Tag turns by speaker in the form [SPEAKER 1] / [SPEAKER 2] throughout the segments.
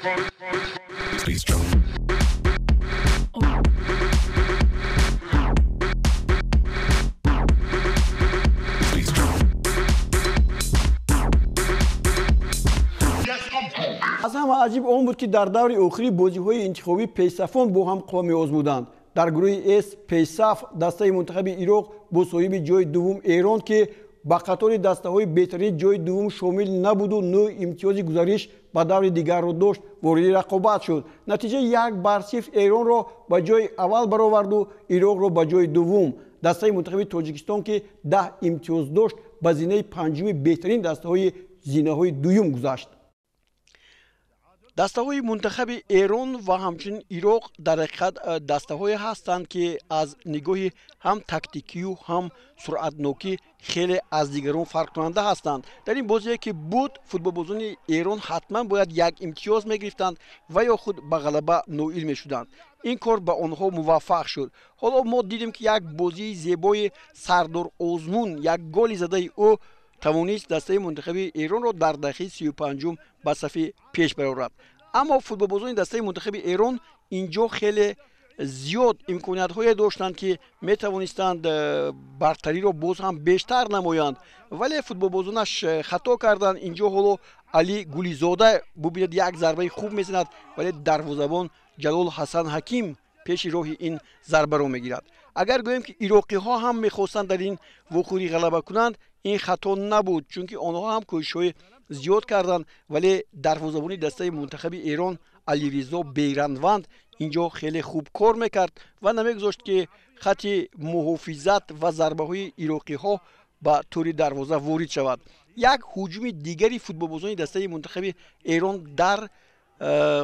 [SPEAKER 1] аз ҳама аҷиб он буд ки дар даври охири бозиҳои интихобӣ пейсафон бо ҳам қова меозмуданд. дар гурӯҳи С пейсаф дастаи мунтахаби Ироқ бо соҳиби ҷои дуввум Эрон ки ба қатори дастаҳои беҳтарини ҷои дуввум шомил набуду 9 имтиёзи гузариш ба даври дигарро дошт, вориди рақобат шуд. натиҷаи 1-0 Эронро ба ҷои аввал бароварду Ироқро ба ҷои дуввум. дастаи мунтахаби Тоҷикистон ки 10 имтиёз дошт ба зинаи панҷуми беҳтарин дастаҳои зинаҳои дуюм гузашт. дастаҳои мунтахаби Эрон ва ҳамчунин Ироқ дар ҳақиқат дастаҳое ҳастанд ки аз нигоҳи ҳам тактикию ҳам суръатнокӣ хеле аз дигарон фарқкунанда ҳастанд. дар ин бозие ки буд футболбозони Эрон ҳатман бояд 1 имтиёз мегирифтанд ва ё худ ба ғалаба ноил мешуданд. ин кор ба онҳо муваффақ шуд. ҳоло мо дидем ки як бозии зебои Сардор Озмун, як голи задаи ӯ тавонист дастаи мунтахаби Эронро дар дақиқаи 35 ба сафи пеш барорад. аммо футболбозони дастаи мунтахаби Эрон инҷо хеле зиёд имкониятҳое доштанд ки метавонистанд бартариро боз ҳам бештар намоянд, вале футболбозонаш хато карданд. инҷо ҳоло Али Гулизода бубинед як зарбаи хуб мезанад, вале дарвозабон Ҷалол Ҳасан Ҳаким пеши роҳи ин зарбаро мегирад. агар гӯем ки ироқиҳо ҳам мехостанд дар ин вохӯрӣ ғалаба кунанд, ин хато набуд, чунки онҳо ҳам кӯшишҳои зиёд карданд, вале дарвозабони дастаи мунтахаби Эрон Алиризо Бейранванд инҷо хеле хуб кор мекард ва намегузошт ки хати муҳофизат ва зарбаҳои ироқиҳо ба тӯри дарвоза ворид шавад. як ҳуҷуми дигари футболбозони дастаи мунтахаби Эрон дар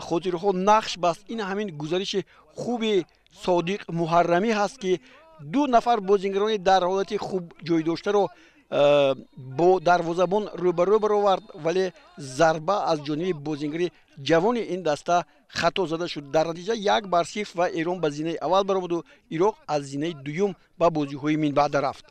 [SPEAKER 1] хотирҳо нақш баст. ин ҳамин гузариши хуби Содиқ Муҳаррамӣ ҳаст ки 2 нафар бозингарони дар ҳолати хуб ҷойдоштаро бо дарвозабон рӯбарӯ баровард, вале зарба аз ҷониби бозингари ҷавони ин даста хато зада шуд. дар натиҷа 1-0 ва Эрон ба зинаи аввал баромаду Ироқ аз зинаи дуюм ба бозиҳои минбаъда рафт.